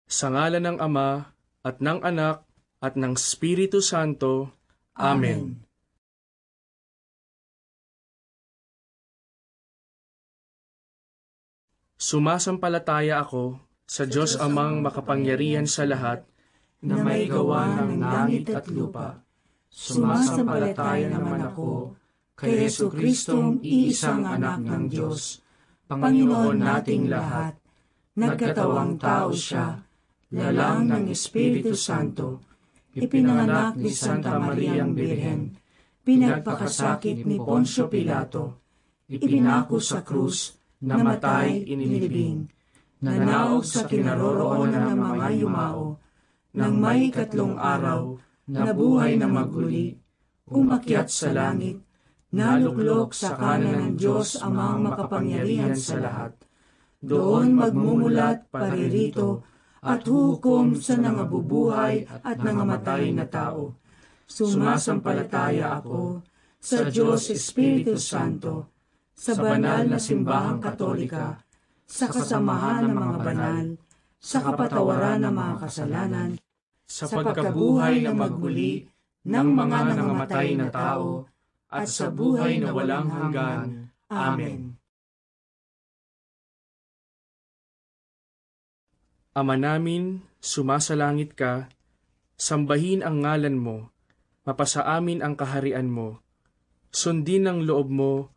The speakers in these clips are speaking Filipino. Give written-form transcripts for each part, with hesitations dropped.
Sa ngalan ng Ama, at ng Anak, at ng Espiritu Santo. Amen. Sumasampalataya ako sa Diyos Amang makapangyarihan sa lahat, na may gawa ng langit at lupa. Sumasampalataya naman ako kay Jesucristong iisang anak ng Diyos, Panginoon nating lahat. Nagkatawang tao siya, lalang ng Espiritu Santo, ipinanganak ni Santa Mariang Birhen, pinagpakasakit ni Poncio Pilato, ipinako sa krus, namatay, inilibing, nanaog sa kinaroroonan ng mga yumao, nang may 3 araw, nabuhay na maguli, umakyat sa langit, naluklok sa kanan ng Diyos Amang makapangyarihan sa lahat. Doon magmumulat paririto at hukom sa nangabubuhay at nangamatay na tao. Sumasampalataya ako sa Diyos Espiritu Santo, sa banal na simbahang katolika, sa kasamahan ng mga banal, sa kapatawaran ng mga kasalanan, sa pagkabuhay na magmuli ng mga nangamatay na tao, at sa buhay na walang hanggan. Amen. Ama namin, sumasalangit ka, sambahin ang ngalan mo, mapasa amin ang kaharian mo, sundin ang loob mo,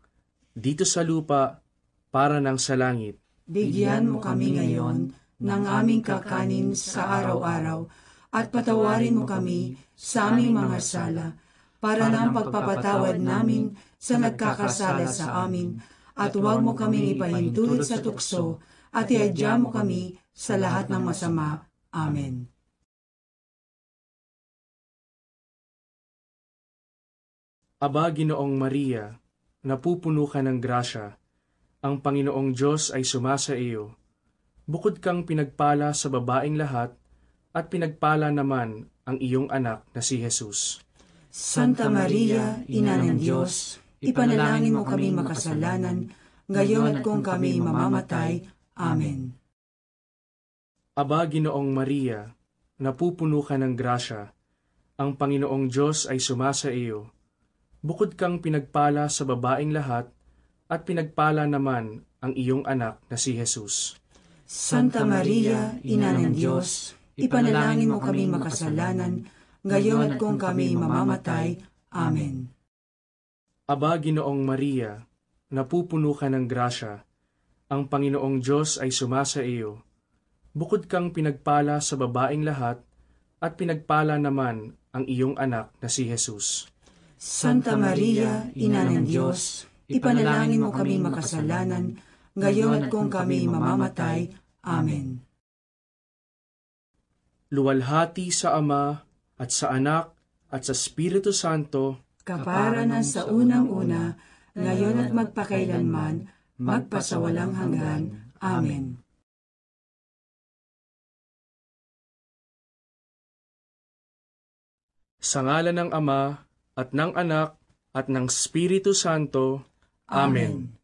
dito sa lupa, para ng sa langit. Bigyan mo kami ngayon ng aming kakanin sa araw-araw, at patawarin mo kami sa aming mga sala, para ng pagpapatawad namin sa nagkakasala sa amin, at huwag mo kaming ipahintulot sa tukso, at iadya mo kami sa lahat ng masama. Amen. Aba, Ginoong Maria, napupuno ka ng grasya, ang Panginoong Diyos ay sumasa iyo. Bukod kang pinagpala sa babaeng lahat, at pinagpala naman ang iyong anak na si Jesus. Santa Maria, Ina ng Diyos, ipanalangin mo kami makasalanan, ngayon at kung kami mamamatay. Amen. Aba, Ginoong Maria, napupuno ka ng grasya, ang Panginoong Diyos ay sumasa iyo. Bukod kang pinagpala sa babaeng lahat, at pinagpala naman ang iyong anak na si Jesus. Santa Maria, Ina ng Diyos, ipanalangin mo kami makasalanan, ngayon at kung kami mamamatay. Amen. Aba, Ginoong Maria, napupuno ka ng grasya, ang Panginoong Diyos ay sumasa iyo. Bukod kang pinagpala sa babaeng lahat, at pinagpala naman ang iyong anak na si Jesus. Santa Maria, Ina ng Diyos, ipanalangin mo kami makasalanan, ngayon at kung kami mamamatay. Amen. Luwalhati sa Ama, at sa Anak, at sa Espiritu Santo, kapara na sa unang-una, ngayon at magpakailanman, magpasawalang hanggan. Amen. Sa ngalan ng Ama, at ng Anak, at ng Espiritu Santo. Amen.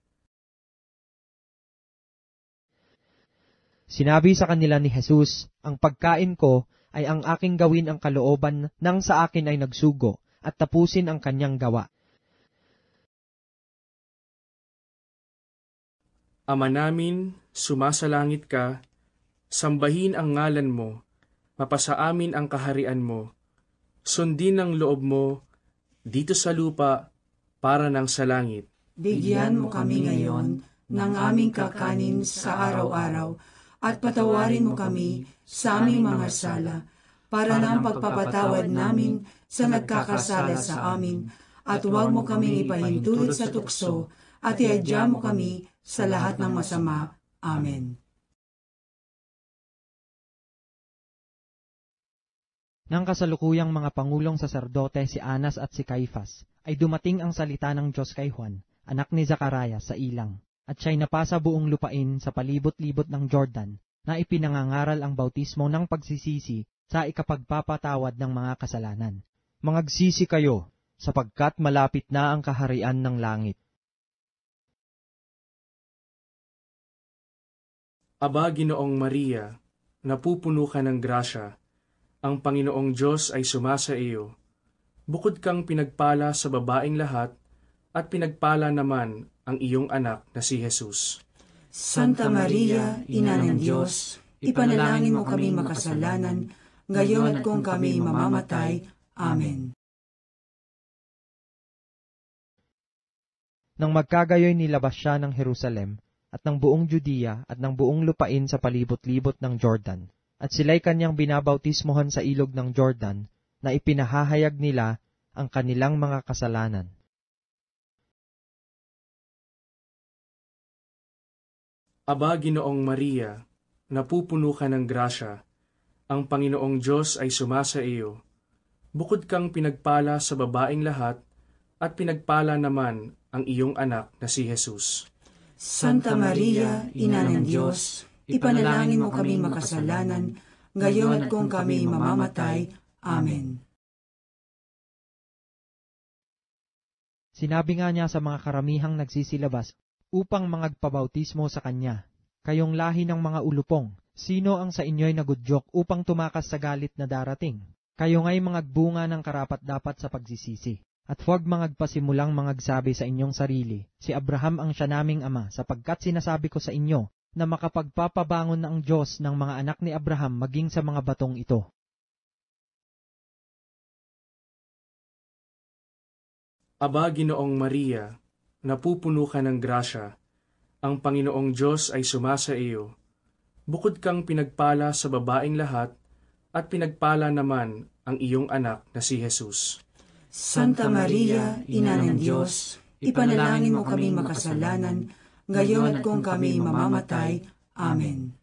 Sinabi sa kanila ni Jesus, ang pagkain ko ay ang aking gawin ang kalooban ng sa akin ay nagsugo, at tapusin ang kanyang gawa. Ama namin, sumasalangit ka, sambahin ang ngalan mo, mapasa amin ang kaharian mo, sundin ang loob mo, dito sa lupa, para ng sa langit. Bigyan mo kami ngayon ng aming kakanin sa araw-araw, at patawarin mo kami sa aming mga sala, para ng pagpapatawad namin sa nagkakasala sa amin, at huwag mo kaming ipahintulot sa tukso, at iadya mo kami sa lahat ng masama. Amen. Nang kasalukuyang mga pangulong saserdote si Anas at si Caifas, ay dumating ang salita ng Diyos kay Juan, anak ni Zacarias, sa ilang, at siya'y napasa buong lupain sa palibot-libot ng Jordan, na ipinangangaral ang bautismo ng pagsisisi sa ikapagpapatawad ng mga kasalanan. Mangagsisi kayo, sapagkat malapit na ang kaharian ng langit. Aba, Ginoong Maria, napupuno ka ng grasya, ang Panginoong Diyos ay sumasa iyo. Bukod kang pinagpala sa babaeng lahat, at pinagpala naman ang iyong anak na si Jesus. Santa Maria, Ina ng Diyos, ipanalangin mo kami makasalanan, ngayon at kung kami mamamatay. Amen. Nang magkagayoy nilabas siya ng Jerusalem, at ng buong Judea, at ng buong lupain sa palibot-libot ng Jordan, at sila'y kanyang binabautismohan sa ilog ng Jordan, na ipinahahayag nila ang kanilang mga kasalanan. Aba, Ginoong Maria, napupuno ka ng grasya, ang Panginoong Diyos ay sumasa iyo. Bukod kang pinagpala sa babaeng lahat, at pinagpala naman ang iyong anak na si Jesus. Santa Maria, Ina ng Diyos, ipanalangin mo kami makasalanan, ngayon at kung kami mamamatay. Amen. Sinabi nga niya sa mga karamihang nagsisilabas upang mangagpabautismo sa kanya, "Kayong lahi ng mga ulupong, sino ang sa inyo'y nagudyok upang tumakas sa galit na darating? Kayo nga'y mangagbunga ng karapat-dapat sa pagsisisi. At huwag mangagpasimulang mangagsabi sa inyong sarili, si Abraham ang siya naming ama, sapagkat sinasabi ko sa inyo na makapagpapabangon na ang Diyos ng mga anak ni Abraham maging sa mga batong ito." Aba, Ginoong Maria, napupuno ka ng grasya, ang Panginoong Diyos ay sumasa iyo. Bukod kang pinagpala sa babaeng lahat, at pinagpala naman ang iyong anak na si Jesus. Santa Maria, Ina ng Diyos, ipanalangin mo kami makasalanan, ngayon at kung kami mamamatay. Amen.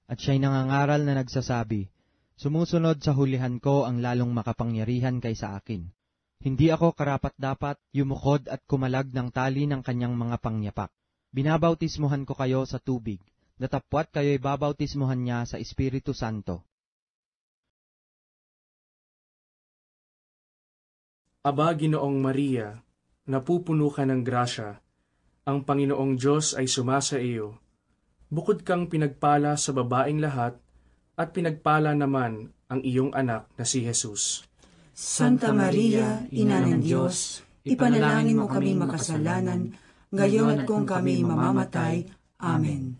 At siya'y nangangaral na nagsasabi, "Sumusunod sa hulihan ko ang lalong makapangyarihan kaysa akin. Hindi ako karapat-dapat yumukod at kumalag ng tali ng kanyang mga pangyapak. Binabautismuhan ko kayo sa tubig, datapwat kayo'y babautismuhan niya sa Espiritu Santo." Aba, Ginoong Maria, napupuno ka ng grasya, ang Panginoong Diyos ay sumasa iyo. Bukod kang pinagpala sa babaeng lahat, at pinagpala naman ang iyong anak na si Jesus. Santa Maria, Ina ng Diyos, ipanalangin mo kami makasalanan, ngayon at kung kami mamamatay. Amen.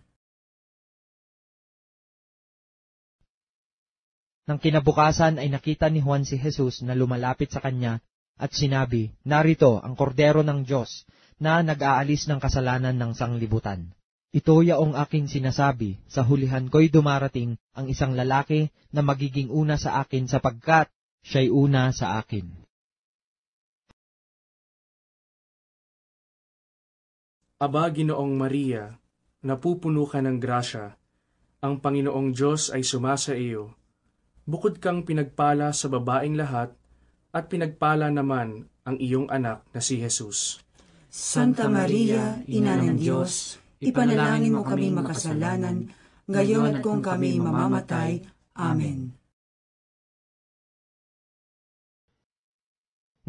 Nang kinabukasan ay nakita ni Juan si Jesus na lumalapit sa kanya at sinabi, "Narito ang kordero ng Diyos na nag-aalis ng kasalanan ng sanglibutan. Ito yaong aking sinasabi, sa hulihan ko'y dumarating ang isang lalaki na magiging una sa akin sapagkat siya'y una sa akin." Aba, Ginoong Maria, napupuno ka ng grasya, ang Panginoong Diyos ay sumasa iyo. Bukod kang pinagpala sa babaeng lahat, at pinagpala naman ang iyong anak na si Jesus. Santa Maria, Ina ng Diyos, ipanalangin mo kami makasalanan, ngayon at kung kami mamamatay. Amen.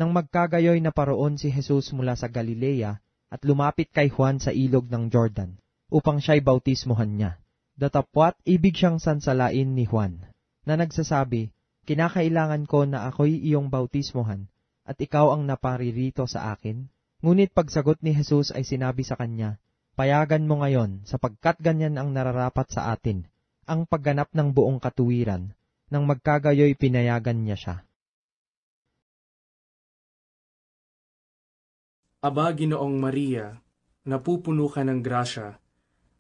Nang magkagayoy na paroon si Jesus mula sa Galilea at lumapit kay Juan sa ilog ng Jordan, upang siya'y bautismohan niya. Datapwat ibig siyang sansalain ni Juan, na nagsasabi, "Kinakailangan ko na ako'y iyong bautismohan, at ikaw ang naparirito sa akin?" Ngunit pagsagot ni Jesus ay sinabi sa kanya, "Payagan mo ngayon, sapagkat ganyan ang nararapat sa atin, ang pagganap ng buong katuwiran." Nang magkagayoy pinayagan niya siya. Aba, Ginoong Maria, napupuno ka ng grasya,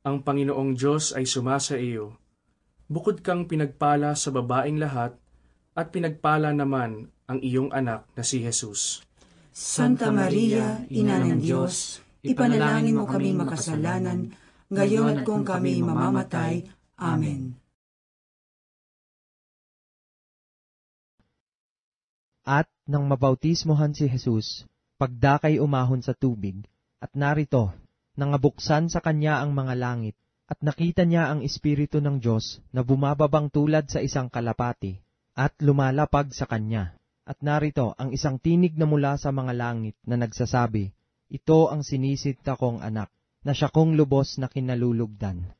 ang Panginoong Diyos ay sumasa iyo. Bukod kang pinagpala sa babaeng lahat, at pinagpala naman ang iyong anak na si Jesus. Santa Maria, Ina ng Diyos, ipanalangin mo kami makasalanan, ngayon at kung kami mamamatay. Amen. At nang mabautismohan si Jesus, pagdakay umahon sa tubig, at narito, nangabuksan sa kanya ang mga langit, at nakita niya ang Espiritu ng Diyos na bumababang tulad sa isang kalapati, at lumalapag sa kanya. At narito ang isang tinig na mula sa mga langit na nagsasabi, "Ito ang sinisinta kong anak, na siya kong lubos na kinalulugdan.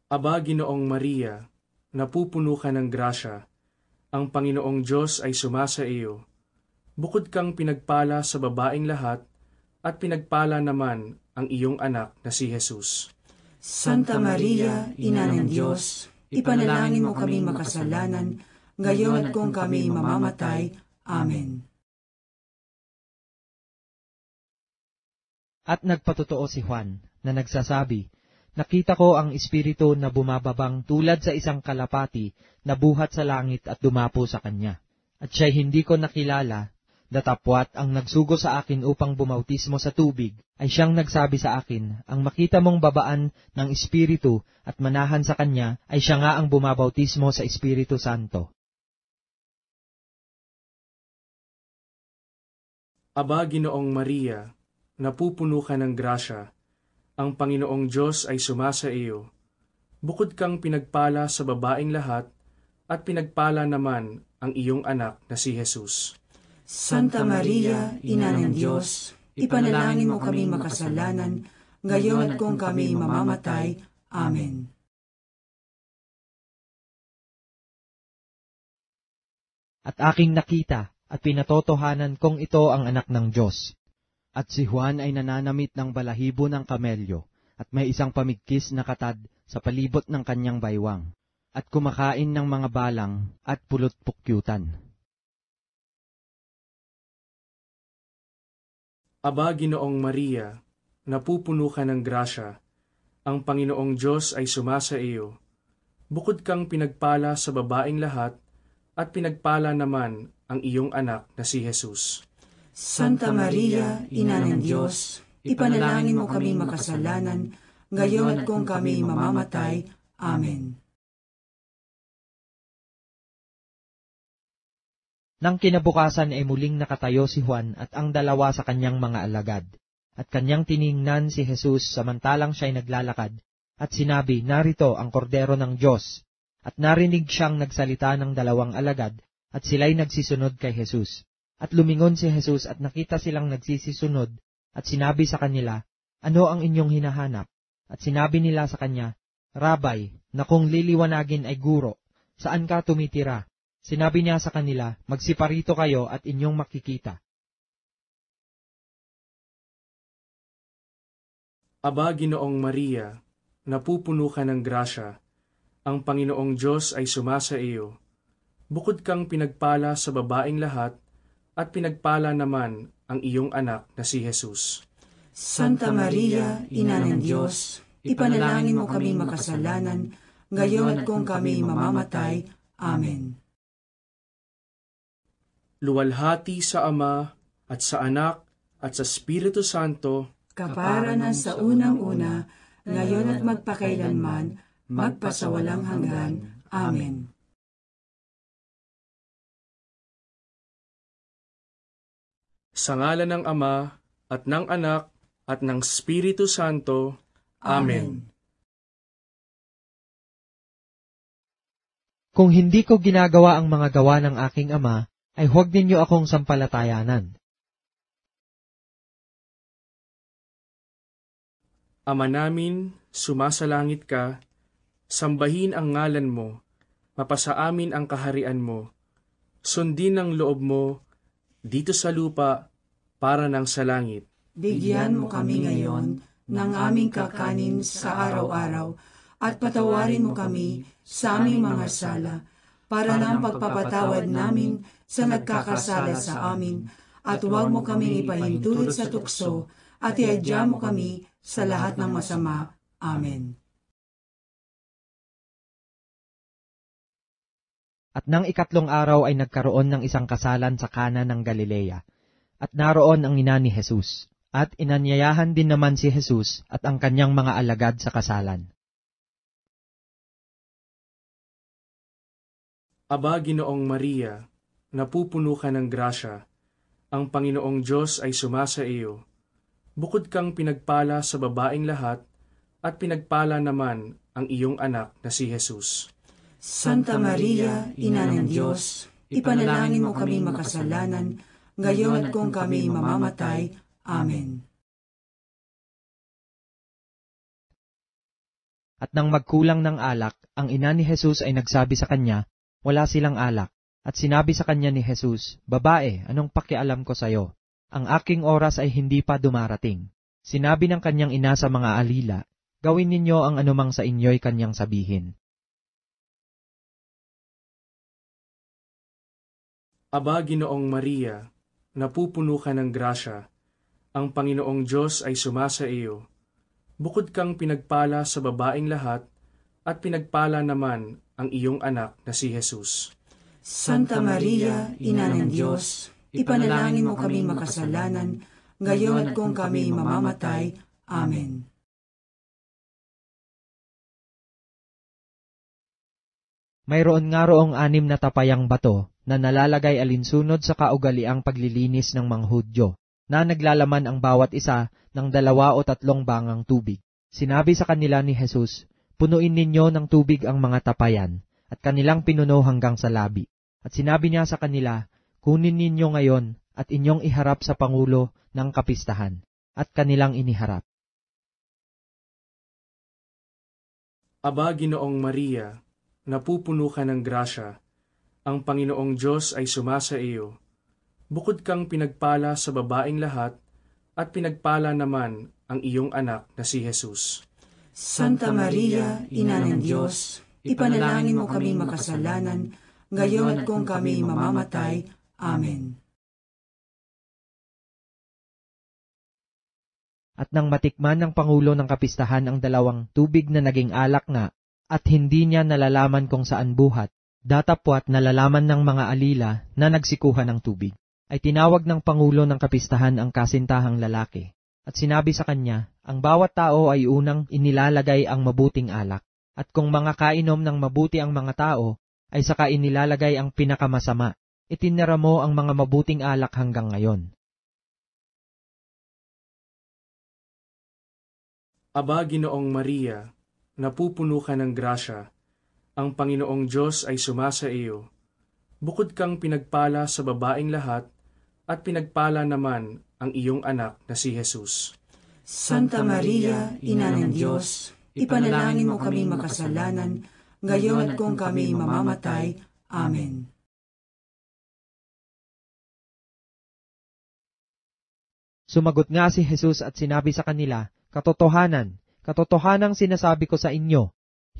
Aba, Ginoong Maria, napupuno ka ng grasya, ang Panginoong Diyos ay sumasa iyo. Bukod kang pinagpala sa babaeng lahat, at pinagpala naman ang iyong anak na si Jesus. Santa Maria, Ina ng Diyos, ipanalangin mo kaming makasalanan, ngayon at kung kami mamamatay. Amen. At nagpatotoo si Juan, na nagsasabi, nakita ko ang Espiritu na bumababang tulad sa isang kalapati na buhat sa langit at dumapo sa kanya. At siya'y hindi ko nakilala, datapwat ang nagsugo sa akin upang bumautismo sa tubig, ay siyang nagsabi sa akin, ang makita mong babaan ng Espiritu at manahan sa kanya, ay siya nga ang bumabautismo sa Espiritu Santo. Aba, Ginoong Maria, napupuno ka ng grasya, ang Panginoong Diyos ay sumasa iyo. Bukod kang pinagpala sa babaeng lahat, at pinagpala naman ang iyong anak na si Jesus. Santa Maria, Ina ng Diyos, ipanalangin mo kaming makasalanan, ngayon at kung kami mamamatay. Amen. At aking nakita, at pinatotohanan kong ito ang anak ng Diyos. At si Juan ay nananamit ng balahibo ng kamelyo, at may isang pamigkis na katad sa palibot ng kanyang baywang, at kumakain ng mga balang at pulot-pukyutan. Aba, Ginoong Maria, napupuno ka ng grasya, ang Panginoong Diyos ay sumasa iyo. Bukod kang pinagpala sa babaeng lahat, at pinagpala naman ang iyong anak na si Jesus. Santa Maria, Ina ng Diyos, ipanalangin mo kaming makasalanan, ngayon at kung kami mamamatay. Amen. Nang kinabukasan ay muling nakatayo si Juan at ang dalawa sa kanyang mga alagad, at kanyang tiningnan si Jesus samantalang siya'y naglalakad, at sinabi, narito ang kordero ng Diyos, at narinig siyang nagsalita ng dalawang alagad, at sila'y nagsisunod kay Jesus. At lumingon si Jesus at nakita silang nagsisisunod, at sinabi sa kanila, ano ang inyong hinahanap? At sinabi nila sa kanya, Rabay, na kung liliwanagin ay guro, saan ka tumitira? Sinabi niya sa kanila, magsiparito kayo at inyong makikita. Aba, Ginoong Maria, napupuno ka ng grasya, ang Panginoong Diyos ay sumasa iyo. Bukod kang pinagpala sa babaeng lahat, at pinagpala naman ang iyong anak na si Jesus. Santa Maria, Ina ng Diyos, ipanalangin mo kaming makasalanan, ngayon at kung kami mamamatay. Amen. Luwalhati sa Ama, at sa Anak, at sa Espiritu Santo, kapara ng sa unang-una, ngayon at magpakailanman, magpasawalang hanggan. Amen. Sa ngalan ng Ama, at ng Anak, at ng Espiritu Santo. Amen. Kung hindi ko ginagawa ang mga gawa ng aking Ama, ay huwag ninyo akong sampalatayanan. Ama namin, sumasalangit ka, sambahin ang ngalan mo, mapasa amin ang kaharian mo, sundin ang loob mo, dito sa lupa, para ng sa langit. Bigyan mo kami ngayon ng aming kakanin sa araw-araw, at patawarin mo kami sa aming mga sala, para ng pagpapatawad namin sa nagkakasala sa amin, at huwag mo kaming ipahintulot sa tukso, at iadya mo kami sa lahat ng masama. Amen. At nang ikatlong araw ay nagkaroon ng isang kasalan sa Kana ng Galilea, at naroon ang ina ni Jesus, at inanyayahan din naman si Jesus at ang kanyang mga alagad sa kasalan. Aba, Ginoong Maria, napupuno ka ng grasya, ang Panginoong Diyos ay sumasa iyo. Bukod kang pinagpala sa babaeng lahat, at pinagpala naman ang iyong anak na si Jesus. Santa Maria, Ina ng Diyos, ipanalangin mo kaming makasalanan, ngayon at kung kami mamamatay. Amen. At nang magkulang ng alak, ang ina ni Jesus ay nagsabi sa kanya, wala silang alak. At sinabi sa kanya ni Jesus, babae, anong pakialam ko sa iyo? Ang aking oras ay hindi pa dumarating. Sinabi ng kanyang ina sa mga alila, gawin ninyo ang anumang sa inyo'y kanyang sabihin. Aba, Ginoong Maria, napupuno ka ng grasya, ang Panginoong Diyos ay sumasa iyo. Bukod kang pinagpala sa babaeng lahat, at pinagpala naman ang iyong anak na si Jesus. Santa Maria, Ina ng Diyos, ipanalangin mo kami makasalanan, ngayon at kung kami mamamatay. Amen. Mayroon nga roong 6 na tapayang bato na nalalagay alinsunod sa kaugaliang paglilinis ng mga Hudyo, na naglalaman ang bawat isa ng 2 o 3 bangang tubig. Sinabi sa kanila ni Jesus, punuin ninyo ng tubig ang mga tapayan, at kanilang pinuno hanggang sa labi. At sinabi niya sa kanila, kunin ninyo ngayon at inyong iharap sa Pangulo ng Kapistahan, at kanilang iniharap. Aba, Ginoong Maria, napupuno ka ng grasya, ang Panginoong Diyos ay sumasa iyo. Bukod kang pinagpala sa babaeng lahat, at pinagpala naman ang iyong anak na si Jesus. Santa Maria, Ina ng Diyos, ipanalangin mo kami makasalanan, ngayon at kung kami mamamatay. Amen. At nang matikman ng Pangulo ng Kapistahan ang 2 tubig na naging alak nga, at hindi niya nalalaman kung saan buhat, datapwat nalalaman ng mga alila na nagsikuhan ng tubig, ay tinawag ng Pangulo ng Kapistahan ang kasintahang lalaki, at sinabi sa kanya, ang bawat tao ay unang inilalagay ang mabuting alak, at kung mga kainom ng mabuti ang mga tao, ay saka inilalagay ang pinakamasama, itinira mo ang mga mabuting alak hanggang ngayon. Aba, Ginoong Maria, napupuno ka ng grasya, ang Panginoong Diyos ay sumasa iyo. Bukod kang pinagpala sa babaeng lahat, at pinagpala naman ang iyong anak na si Jesus. Santa Maria, Ina ng Diyos, ipanalangin mo kami makasalanan, ngayon at kung kami mamamatay. Amen. Sumagot nga si Jesus at sinabi sa kanila, katotohanang sinasabi ko sa inyo,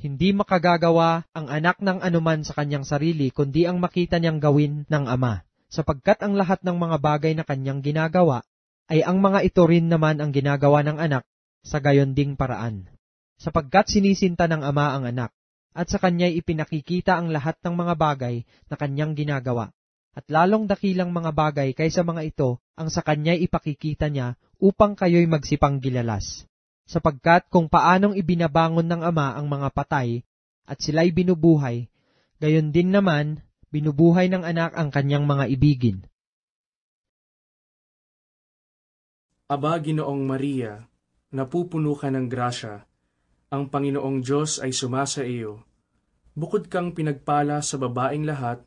hindi makagagawa ang anak ng anuman sa kanyang sarili, kundi ang makita niyang gawin ng Ama, sapagkat ang lahat ng mga bagay na kanyang ginagawa, ay ang mga ito rin naman ang ginagawa ng anak sa gayon ding paraan. Sapagkat sinisinta ng Ama ang anak, at sa kanya'y ipinakikita ang lahat ng mga bagay na kanyang ginagawa. At lalong dakilang mga bagay kaysa mga ito ang sa kanya'y ipakikita niya upang kayo'y magsipang gilalas. Sapagkat kung paanong ibinabangon ng Ama ang mga patay at sila'y binubuhay, gayon din naman binubuhay ng anak ang kanyang mga ibigin. Aba, Ginoong Maria, napupuno ka ng grasya, ang Panginoong Diyos ay sumasa iyo. Bukod kang pinagpala sa babaeng lahat,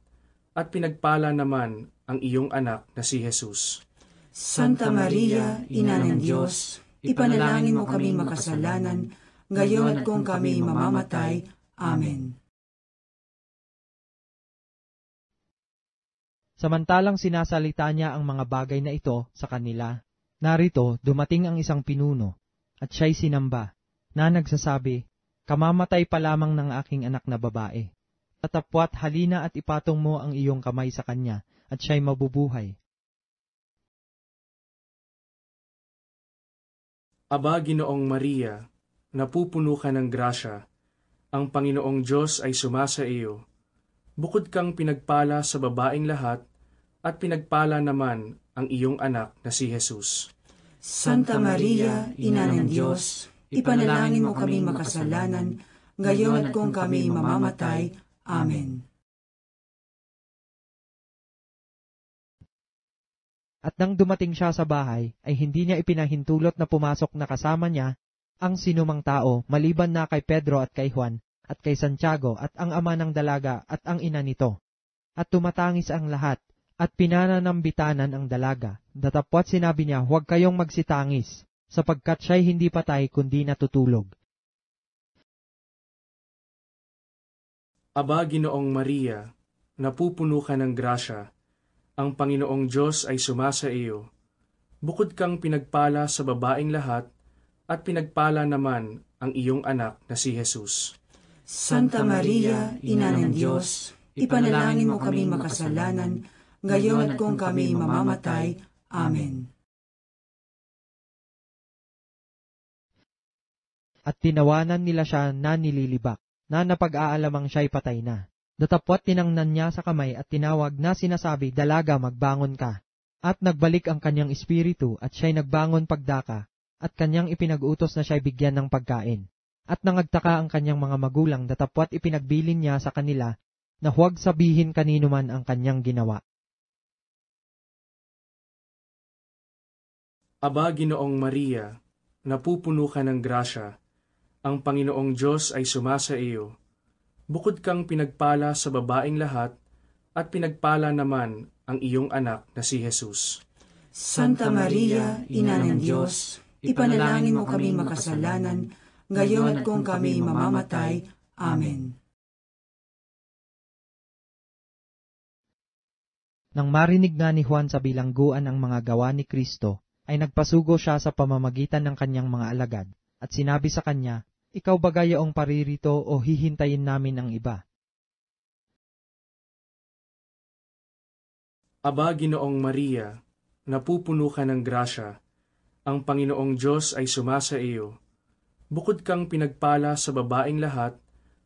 at pinagpala naman ang iyong anak na si Jesus. Santa Maria, Ina ng Diyos, ipanalangin mo kami makasalanan, ngayon at kung kami mamamatay. Amen. Samantalang sinasalita niya ang mga bagay na ito sa kanila, narito dumating ang isang pinuno, at siya'y sinamba, na nagsasabi, kamamatay pa lamang ng aking anak na babae. Tatapwat halina at ipatong mo ang iyong kamay sa kanya, at siya'y mabubuhay. Aba, Ginoong Maria, napupuno ka ng grasya, ang Panginoong Diyos ay sumasa iyo. Bukod kang pinagpala sa babaeng lahat, at pinagpala naman ang iyong anak na si Jesus. Santa Maria, Ina ng Diyos, ipanalangin mo kami makasalanan, ngayon at kung kami mamamatay. Amen. At nang dumating siya sa bahay, ay hindi niya ipinahintulot na pumasok na kasama niya ang sinumang tao, maliban na kay Pedro at kay Juan, at kay Santiago, at ang ama ng dalaga, at ang ina nito. At tumatangis ang lahat, At pinananambitanan ang dalaga, datapwat sinabi niya, huwag kayong magsitangis, sapagkat siya'y hindi patay kundi natutulog. Aba, Ginoong Maria, napupuno ka ng grasya, ang Panginoong Diyos ay sumasa iyo. Bukod kang pinagpala sa babaeng lahat, at pinagpala naman ang iyong anak na si Jesus. Santa Maria, Ina ng Diyos, ipanalangin mo kami makasalanan, ngayon at kung kami mamamatay. Amen. At tinawanan nila siya na nililibak, na napag-aalamang siya'y patay na. Datapwat tinangnan niya sa kamay at tinawag na sinasabi, dalaga, magbangon ka. At nagbalik ang kanyang espiritu at siya'y nagbangon pagdaka, at kanyang ipinag-utos na siya'y bigyan ng pagkain. At nangagtaka ang kanyang mga magulang, datapwat ipinagbilin niya sa kanila na huwag sabihin kanino man ang kanyang ginawa. Aba, Ginoong Maria, napupuno ka ng grasya, ang Panginoong Diyos ay sumasa iyo. Bukod kang pinagpala sa babaeng lahat, at pinagpala naman ang iyong anak na si Jesus. Santa Maria, Ina ng Diyos, ipanalangin mo kami makasalanan, ngayon at kung kami mamamatay. Amen. Nang marinig nga ni Juan sa bilangguan ang mga gawa ni Kristo, ay nagpasugo siya sa pamamagitan ng kanyang mga alagad, at sinabi sa kanya, ikaw ba gayaong paririto o hihintayin namin ang iba? Aba, Ginoong Maria, napupuno ka ng grasya, ang Panginoong Diyos ay sumasa iyo. Bukod kang pinagpala sa babaeng lahat,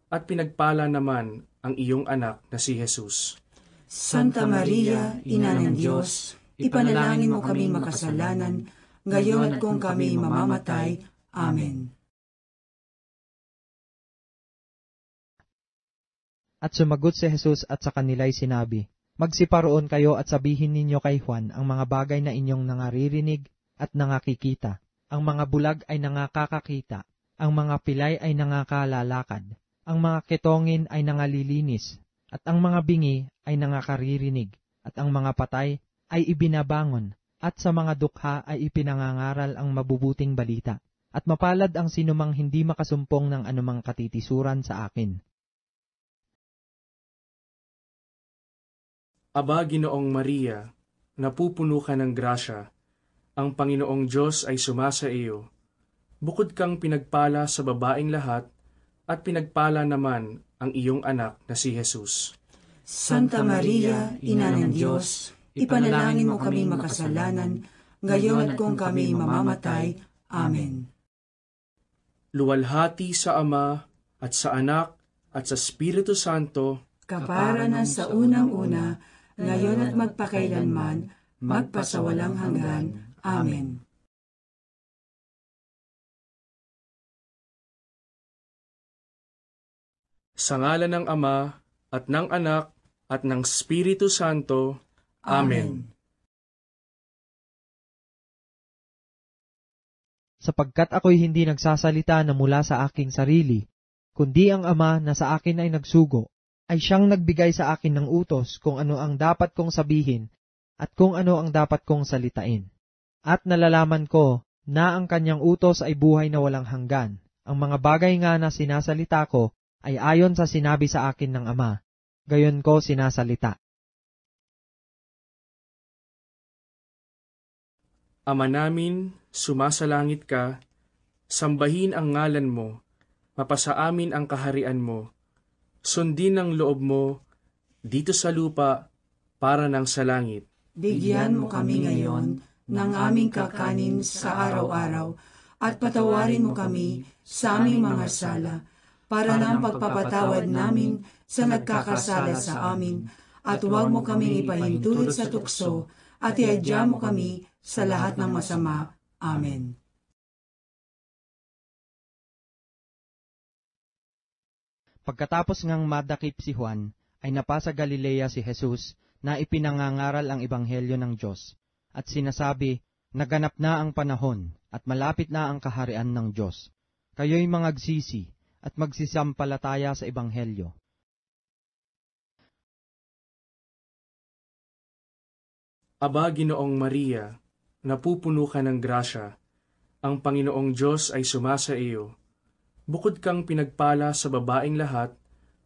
at pinagpala naman ang iyong anak na si Jesus. Santa Maria, Ina ng Diyos, ipanalangin mo kami makasalanan, ngayon at kung kami mamamatay. Amen. At sumagot si Jesus at sa kanila'y sinabi, magsiparoon kayo at sabihin ninyo kay Juan ang mga bagay na inyong nangaririnig at nangakikita. Ang mga bulag ay nangakakakita, ang mga pilay ay nangakalalakad, ang mga ketongin ay nangalilinis, at ang mga bingi ay nangakaririnig, at ang mga patay ay ibinabangon, at sa mga dukha ay ipinangangaral ang mabubuting balita, at mapalad ang sinumang hindi makasumpong ng anumang katitisuran sa akin. Aba, Ginoong Maria, napupuno ka ng grasya, ang Panginoong Diyos ay sumasa iyo. Bukod kang pinagpala sa babaeng lahat, at pinagpala naman ang iyong anak na si Jesus. Santa Maria, Ina ng Diyos, ipanalangin mo kami makasalanan, ngayon at kung kami mamamatay. Amen. Luwalhati sa Ama, at sa Anak, at sa Espiritu Santo, Kapara na sa unang-una, ngayon at magpakailanman, magpasawalang hanggan. Amen. sa ngalan ng Ama, at ng Anak, at ng Espiritu Santo. Amen. Sapagkat ako'y hindi nagsasalita na mula sa aking sarili, kundi ang Ama na sa akin ay nagsugo, ay siyang nagbigay sa akin ng utos kung ano ang dapat kong sabihin at kung ano ang dapat kong salitain. At nalalaman ko na ang kanyang utos ay buhay na walang hanggan. Ang mga bagay nga na sinasalita ko ay ayon sa sinabi sa akin ng Ama, gayon ko sinasalita. Ama namin, sumasalangit ka, sambahin ang ngalan mo, mapasa amin ang kaharian mo, sundin ang loob mo, dito sa lupa, para ng sa langit. Bigyan mo kami ngayon ng aming kakanin sa araw-araw at patawarin mo kami sa aming mga sala, para ng pagpapatawad namin sa nagkakasala sa amin, at huwag mo kaming ipahintulot sa tukso, at iadya mo kami sa lahat ng masama. Amen. Pagkatapos ngang madakip si Juan, ay napasa Galilea si Jesus na ipinangangaral ang ebanghelyo ng Diyos, at sinasabi, naganap na ang panahon, at malapit na ang kaharian ng Diyos. Kayo'y mangagsisi, at magsisampalataya sa ebanghelyo. Aba, Ginoong Maria, napupuno ka ng grasya, ang Panginoong Diyos ay sumasa iyo. Bukod kang pinagpala sa babaeng lahat,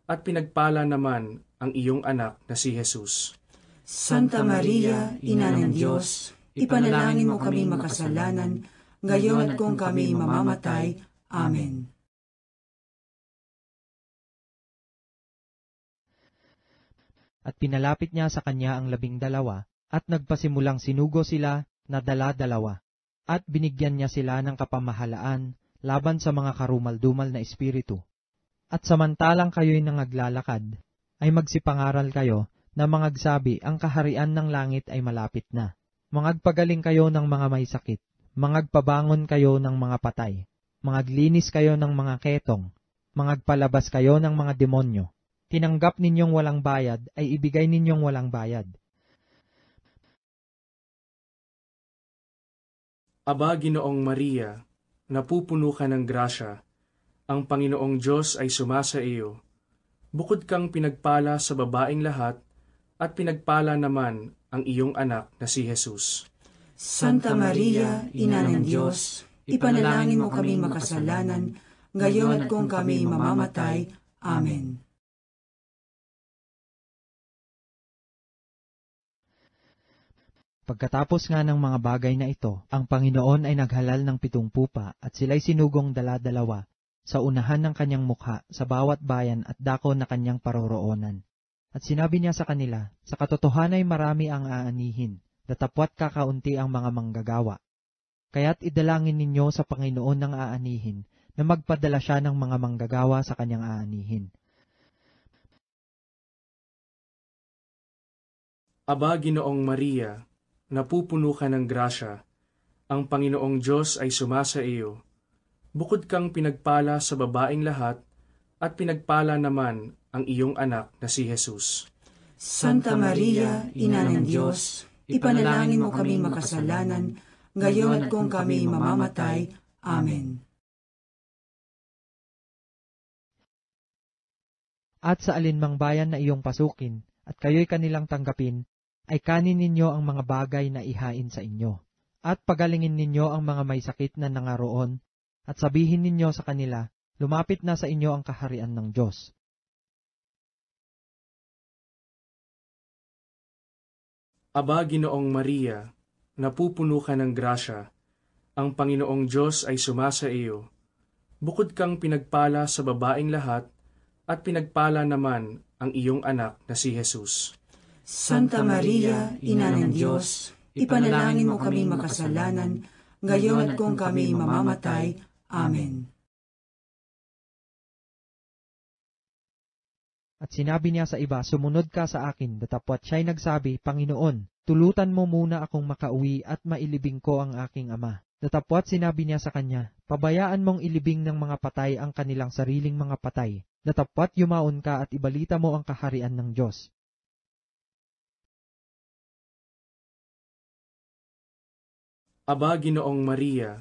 at pinagpala naman ang iyong anak na si Jesus. Santa Maria, Ina ng Diyos, ipanalangin mo kami makasalanan, ngayon at kung kami mamamatay. Amen. At pinalapit niya sa kanya ang 12, at nagpasimulang sinugo sila na dala-dalawa. At binigyan niya sila ng kapamahalaan laban sa mga karumal-dumal na espiritu. At samantalang kayo'y nangaglalakad, ay magsipangaral kayo na mangagsabi ang kaharian ng langit ay malapit na. Mangagpagaling kayo ng mga may sakit, mangagpabangon kayo ng mga patay, mangaglinis kayo ng mga ketong, mangagpalabas kayo ng mga demonyo. Tinanggap ninyong walang bayad ay ibigay ninyong walang bayad. Aba, Ginoong Maria, napupuno ka ng grasya, ang Panginoong Diyos ay sumasa iyo. Bukod kang pinagpala sa babaeng lahat, at pinagpala naman ang iyong anak na si Jesus. Santa Maria, Ina ng Diyos, ipanalangin mo kami makasalanan, ngayon at kung kami mamamatay. Amen. Pagkatapos nga ng mga bagay na ito, ang Panginoon ay naghalal ng 7 pupa at sila'y sinugong dala-dalawa sa unahan ng kanyang mukha sa bawat bayan at dako na kanyang paroroonan. At sinabi niya sa kanila, sa katotohanan ay marami ang aanihin, datapwat kakaunti ang mga manggagawa. Kaya't idalangin ninyo sa Panginoon ng aanihin na magpadala siya ng mga manggagawa sa kanyang aanihin. Aba, Ginoong Maria, napupuno ka ng grasya, ang Panginoong Diyos ay sumasa iyo. Bukod kang pinagpala sa babaeng lahat, at pinagpala naman ang iyong anak na si Jesus. Santa Maria, Ina ng Diyos, ipanalangin mo kami makasalanan, ngayon at kung kami mamamatay. Amen. At sa alinmang bayan na iyong pasukin, at kayo'y kanilang tanggapin, ay kanin ninyo ang mga bagay na ihain sa inyo. At pagalingin ninyo ang mga may sakit na nangaroon, at sabihin ninyo sa kanila, lumapit na sa inyo ang kaharian ng Diyos. Aba, Ginoong Maria, napupuno ka ng grasya, ang Panginoong Diyos ay sumasa iyo. Bukod kang pinagpala sa babaeng lahat, at pinagpala naman ang iyong anak na si Jesus. Santa Maria, Ina ng Diyos, ipanalangin mo kami makasalanan, ngayon at kung kami mamamatay. Amen. At sinabi niya sa iba, sumunod ka sa akin, datapwat siya'y nagsabi, Panginoon, tulutan mo muna akong makauwi at mailibing ko ang aking ama. Datapwat sinabi niya sa kanya, pabayaan mong ilibing ng mga patay ang kanilang sariling mga patay. Datapwat yumaon ka at ibalita mo ang kaharian ng Diyos. Aba, Ginoong Maria,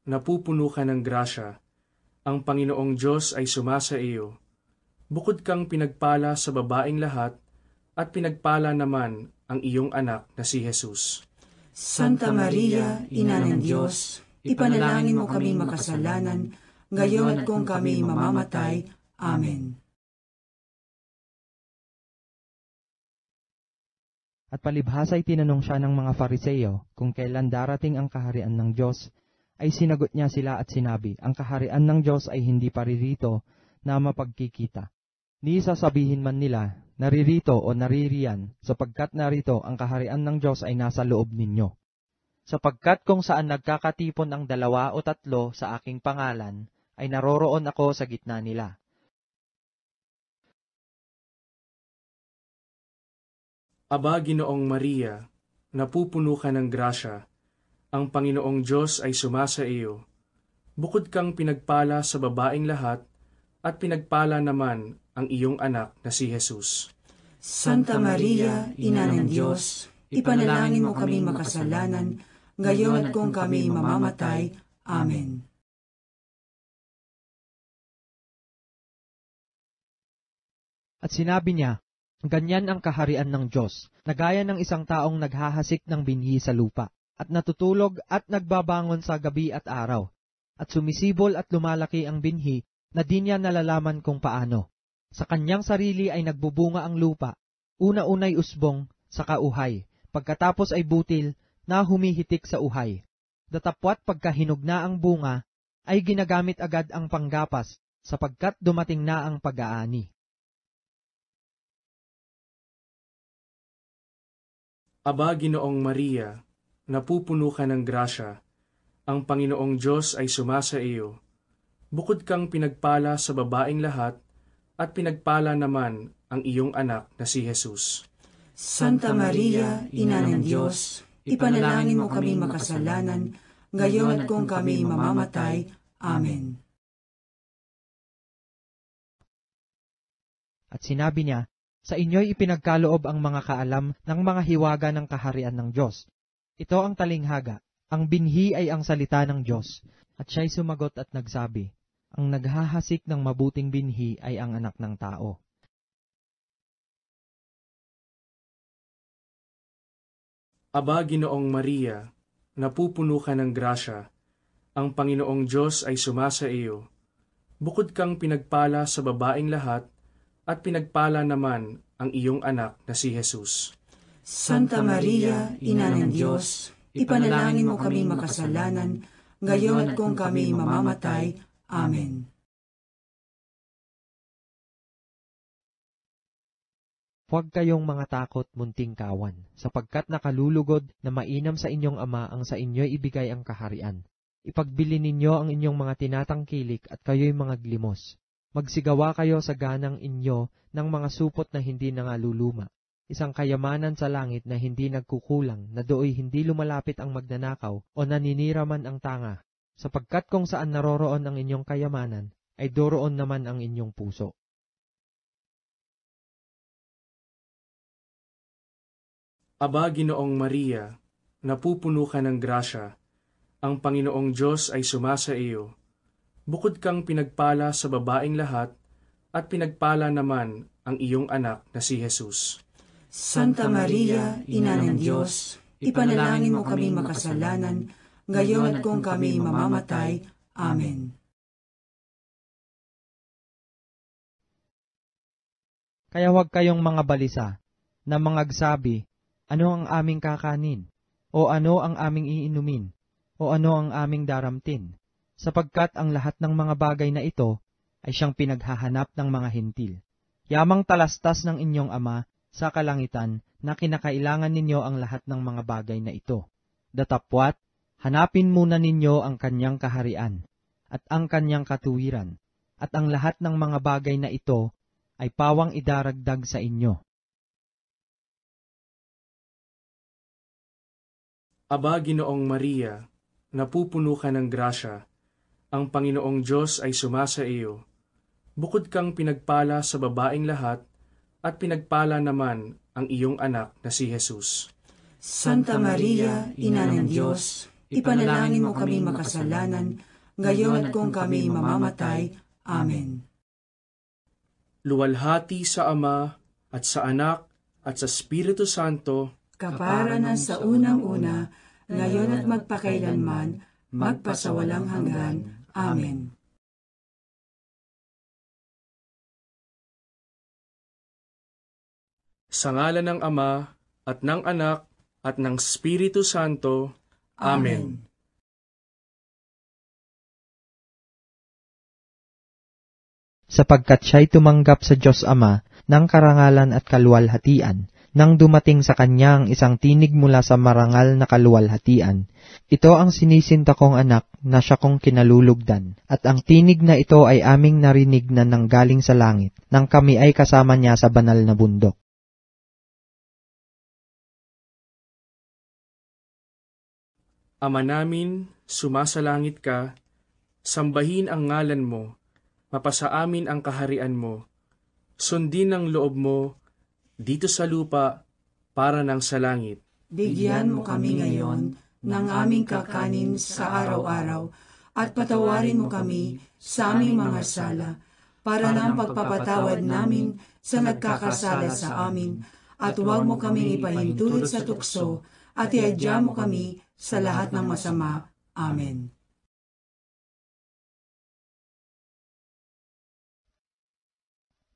napupuno ka ng grasya, ang Panginoong Diyos ay sumasa iyo. Bukod kang pinagpala sa babaeng lahat, at pinagpala naman ang iyong anak na si Jesus. Santa Maria, Ina ng Diyos, ipanalangin mo kami makasalanan, ngayon at kung kami mamamatay. Amen. At palibhasa ay tinanong siya ng mga Fariseo kung kailan darating ang kaharian ng Diyos, ay sinagot niya sila at sinabi, ang kaharian ng Diyos ay hindi paririto na mapagkikita. Ni sasabihin man nila, naririto o naririyan, sapagkat narito ang kaharian ng Diyos ay nasa loob ninyo. Sapagkat kung saan nagkakatipon ang 2 o 3 sa aking pangalan, ay naroroon ako sa gitna nila. Aba, Ginoong Maria, napupuno ka ng grasya, ang Panginoong Diyos ay sumasa iyo. Bukod kang pinagpala sa babaeng lahat, at pinagpala naman ang iyong anak na si Jesus. Santa Maria, Ina ng Diyos, ipanalangin mo kami makasalanan, ngayon at kung kami mamamatay. Amen. At sinabi niya, Ganyan ang kaharian ng Diyos, na gaya ng isang taong naghahasik ng binhi sa lupa, at natutulog at nagbabangon sa gabi at araw, at sumisibol at lumalaki ang binhi na di niya nalalaman kung paano. Sa kanyang sarili ay nagbubunga ang lupa, una-unay usbong, saka uhay, pagkatapos ay butil na humihitik sa uhay. Datapwat pagkahinog na ang bunga, ay ginagamit agad ang panggapas, sapagkat dumating na ang pag-aani. Aba, Ginoong Maria, napupuno ka ng grasya, ang Panginoong Diyos ay sumasa iyo. Bukod kang pinagpala sa babaeng lahat, at pinagpala naman ang iyong anak na si Jesus. Santa Maria, Ina ng Diyos, ipanalangin mo kami makasalanan, ngayon at kung kami mamamatay. Amen. At sinabi niya, sa inyo'y ipinagkaloob ang mga kaalam ng mga hiwaga ng kaharian ng Diyos. Ito ang talinghaga, ang binhi ay ang salita ng Diyos. At siya'y sumagot at nagsabi, ang naghahasik ng mabuting binhi ay ang anak ng tao. Aba, Ginoong Maria, napupuno ka ng grasya, ang Panginoong Diyos ay sumasa iyo. Bukod kang pinagpala sa babaeng lahat, at pinagpala naman ang iyong anak na si Jesus. Santa Maria, Ina ng Diyos, ipanalangin mo kami makasalanan, ngayon at kung kami mamamatay. Amen. Huwag kayong mga takot, munting kawan, sapagkat nakalulugod na mainam sa inyong ama ang sa inyo'y ibigay ang kaharian. Ipagbili ninyo ang inyong mga tinatangkilik at kayo'y mga glimos. Magsigawa kayo sa ganang inyo ng mga supot na hindi nangaluluma, isang kayamanan sa langit na hindi nagkukulang, na dooy hindi lumalapit ang magnanakaw o naninira man ang tanga, sapagkat kung saan naroroon ang inyong kayamanan, ay doroon naman ang inyong puso. Aba, Ginoong Maria, napupuno ka ng grasya, ang Panginoong Diyos ay sumasa iyo. Bukod kang pinagpala sa babaeng lahat, at pinagpala naman ang iyong anak na si Jesus. Santa Maria, Ina ng Diyos, ipanalangin mo kami makasalanan, ngayon at kung kami mamamatay. Amen. Kaya huwag kayong mga balisa, na mangagsabi, ano ang aming kakanin? O ano ang aming iinumin? O ano ang aming daramtin? Sapagkat ang lahat ng mga bagay na ito ay siyang pinaghahanap ng mga hentil. Yamang talastas ng inyong ama sa kalangitan na kinakailangan ninyo ang lahat ng mga bagay na ito. Datapwat, hanapin muna ninyo ang kanyang kaharian at ang kanyang katuwiran, at ang lahat ng mga bagay na ito ay pawang idaragdag sa inyo. Aba, Ginoong Maria, napupuno ka ng grasya, ang Panginoong Diyos ay sumasa iyo. Bukod kang pinagpala sa babaeng lahat, at pinagpala naman ang iyong anak na si Jesus. Santa Maria, Ina ng Diyos, ipanalangin mo kami makasalanan, ngayon at kung kami mamamatay. Amen. Luwalhati sa Ama, at sa Anak, at sa Espiritu Santo, Kapara na sa unang-una, ngayon at magpakailanman, magpasawalang hanggan. Amen. sa ngalan ng Ama, at ng Anak, at ng Espiritu Santo. Amen. Sapagkat siya'y tumanggap sa Diyos Ama ng karangalan at kaluwalhatian, nang dumating sa kanya ang isang tinig mula sa marangal na kaluwalhatian. Ito ang sinisinta kong anak na siya kong kinalulugdan, at ang tinig na ito ay aming narinig na nanggaling sa langit, nang kami ay kasama niya sa banal na bundok. Ama namin, sumasalangit ka, sambahin ang ngalan mo, mapasa amin ang kaharian mo, sundin ang loob mo, dito sa lupa, para ng sa langit. Bigyan mo kami ngayon ng aming kakanin sa araw-araw at patawarin mo kami sa aming mga sala para ng pagpapatawad namin sa nagkakasala sa amin, at huwag mo kaming ipahintulot sa tukso, at iadya mo kami sa lahat ng masama. Amen.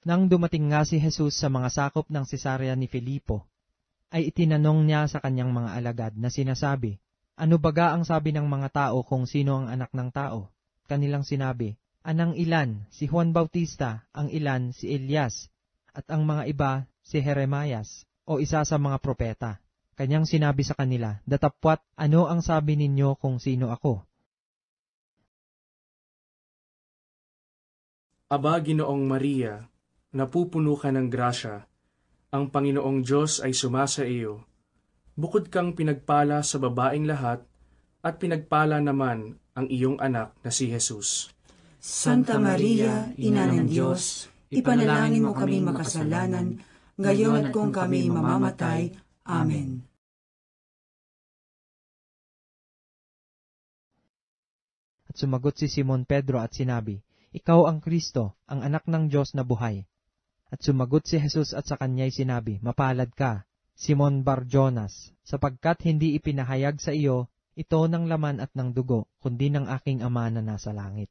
Nang dumating nga si Jesus sa mga sakop ng Cesarea ni Filipo, ay itinanong niya sa kanyang mga alagad na sinasabi, "Ano baga ang sabi ng mga tao kung sino ang anak ng tao?" Kanilang sinabi, "Anang ilan, si Juan Bautista, ang ilan, si Elias, at ang mga iba, si Jeremias, o isa sa mga propeta." Kanyang sinabi sa kanila, "Datapwat, ano ang sabi ninyo kung sino ako?" Aba, Ginoong Maria, napupuno ka ng grasya, ang Panginoong Diyos ay sumasa iyo. Bukod kang pinagpala sa babaeng lahat, at pinagpala naman ang iyong anak na si Jesus. Santa Maria, Ina ng Diyos, ipanalangin mo kami makasalanan, ngayon at kung kami mamamatay. Amen. At sumagot si Simon Pedro at sinabi, "Ikaw ang Kristo, ang anak ng Diyos na buhay." At sumagot si Jesus at sa kanya'y sinabi, "Mapalad ka, Simon Bar-Jonas, sapagkat hindi ipinahayag sa iyo ito ng laman at ng dugo, kundi ng aking Ama na nasa langit.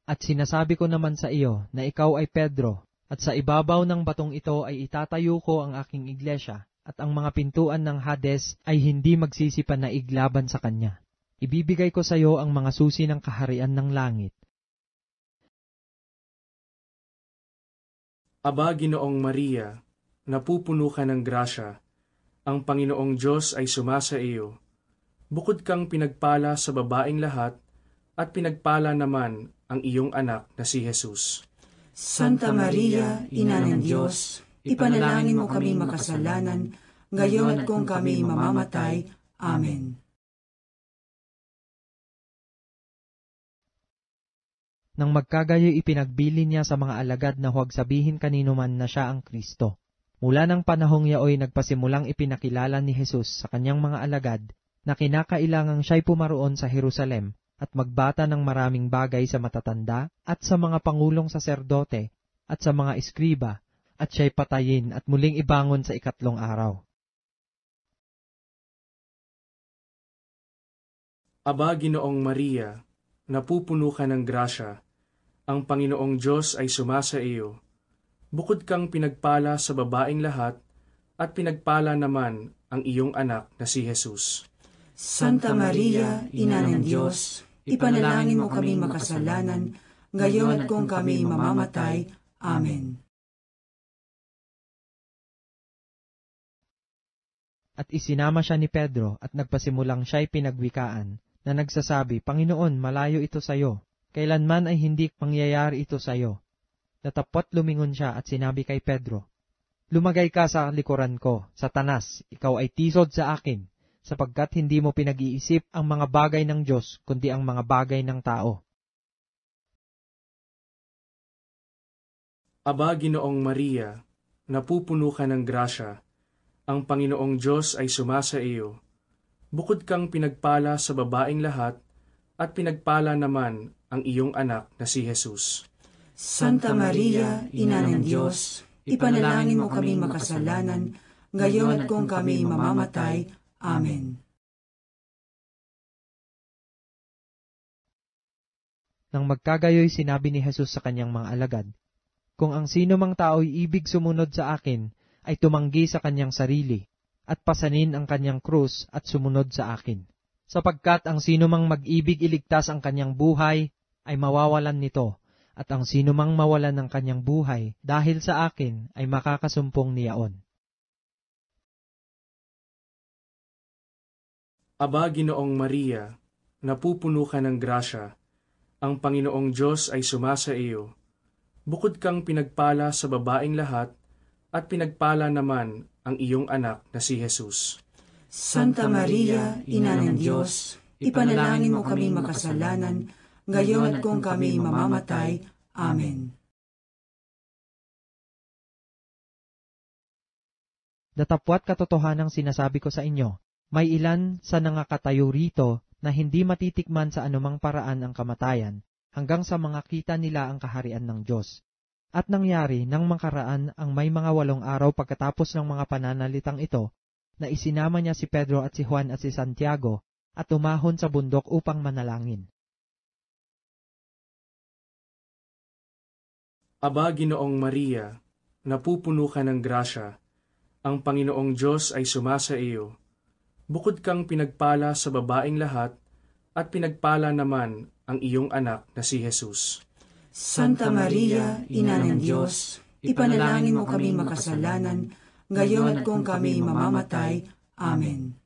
At sinasabi ko naman sa iyo na ikaw ay Pedro, at sa ibabaw ng batong ito ay itatayo ko ang aking iglesia, at ang mga pintuan ng Hades ay hindi magsisipan na iglaban sa kanya. Ibibigay ko sa iyo ang mga susi ng kaharian ng langit." Aba, Ginoong Maria, napupuno ka ng grasya, ang Panginoong Diyos ay sumasa iyo. Bukod kang pinagpala sa babaeng lahat, at pinagpala naman ang iyong anak na si Jesus. Santa Maria, Ina ng Diyos, ipanalangin mo kami makasalanan, ngayon at kung kami mamamatay. Amen. Nang magkagayoy ipinagbili niya sa mga alagad na huwag sabihin kanino man na siya ang Kristo. Mula ng panahong yaoy nagpasimulang ipinakilala ni Jesus sa kanyang mga alagad na kinakailangang siya'y pumaroon sa Jerusalem at magbata ng maraming bagay sa matatanda at sa mga pangulong saserdote at sa mga eskriba, at siya'y patayin at muling ibangon sa 3 araw. Aba, Ginoong Maria, napupuno ka ng grasya, ang Panginoong Diyos ay sumasa iyo. Bukod kang pinagpala sa babaeng lahat, at pinagpala naman ang iyong anak na si Jesus. Santa Maria, Ina ng Diyos, ipanalangin mo kami makasalanan, ngayon at kung kami mamamatay. Amen. At isinama siya ni Pedro at nagpasimulang siya'y pinagwikaan na nagsasabi, "Panginoon, malayo ito sa iyo. Kailanman ay hindi mangyayari ito sa iyo." Natapot lumingon siya at sinabi kay Pedro, "Lumagay ka sa likuran ko, Satanas, ikaw ay tisod sa akin, sapagkat hindi mo pinag-iisip ang mga bagay ng Diyos, kundi ang mga bagay ng tao." Aba, Ginoong Maria, napupuno ka ng grasya, ang Panginoong Diyos ay sumasa iyo. Bukod kang pinagpala sa babaeng lahat, at pinagpala naman ang iyong anak na si Jesus. Santa Maria, Ina ng Diyos, ipanalangin mo kami makasalanan, ngayon at kung kami mamamatay. Amen. Nang magkagayoy sinabi ni Jesus sa kanyang mga alagad, "Kung ang sino mang tao'y ibig sumunod sa akin, ay tumanggi sa kanyang sarili, at pasanin ang kanyang krus at sumunod sa akin. Sapagkat ang sino mang mag-ibig iligtas ang kanyang buhay, ay mawawalan nito, at ang sino mang mawalan ng kanyang buhay dahil sa akin ay makakasumpong niyaon." Aba, Ginoong Maria, napupuno ka ng grasya, ang Panginoong Diyos ay sumasa iyo. Bukod kang pinagpala sa babaeng lahat, at pinagpala naman ang iyong anak na si Jesus. Santa Maria, Ina ng Diyos, ipanalangin mo kami makasalanan, ngayon at kung kami mamamatay. Amen. Datapwat katotohanang sinasabi ko sa inyo, may ilan sa nangakatayo rito na hindi matitikman sa anumang paraan ang kamatayan, hanggang sa mga kita nila ang kaharian ng Diyos. At nangyari nang makaraan ang may mga 8 araw pagkatapos ng mga pananalitang ito, na isinama niya si Pedro at si Juan at si Santiago at umahon sa bundok upang manalangin. Aba, Ginoong Maria, napupuno ka ng grasya, ang Panginoong Diyos ay sumasa iyo. Bukod kang pinagpala sa babaeng lahat, at pinagpala naman ang iyong anak na si Jesus. Santa Maria, Ina ng Diyos, ipanalangin mo kami makasalanan, ngayon at kung kami mamamatay. Amen.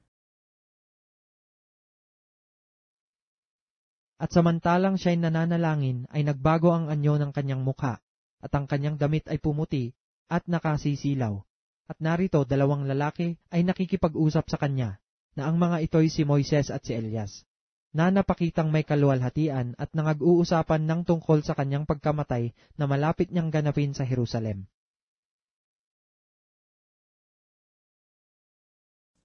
At samantalang siya'y nananalangin, ay nagbago ang anyo ng kanyang mukha, at ang kanyang damit ay pumuti at nakasisilaw. At narito 2 lalaki ay nakikipag-usap sa kanya, na ang mga ito'y si Moises at si Elias, na napakitang may kaluwalhatian at nangag-uusapan ng tungkol sa kanyang pagkamatay na malapit niyang ganapin sa Jerusalem.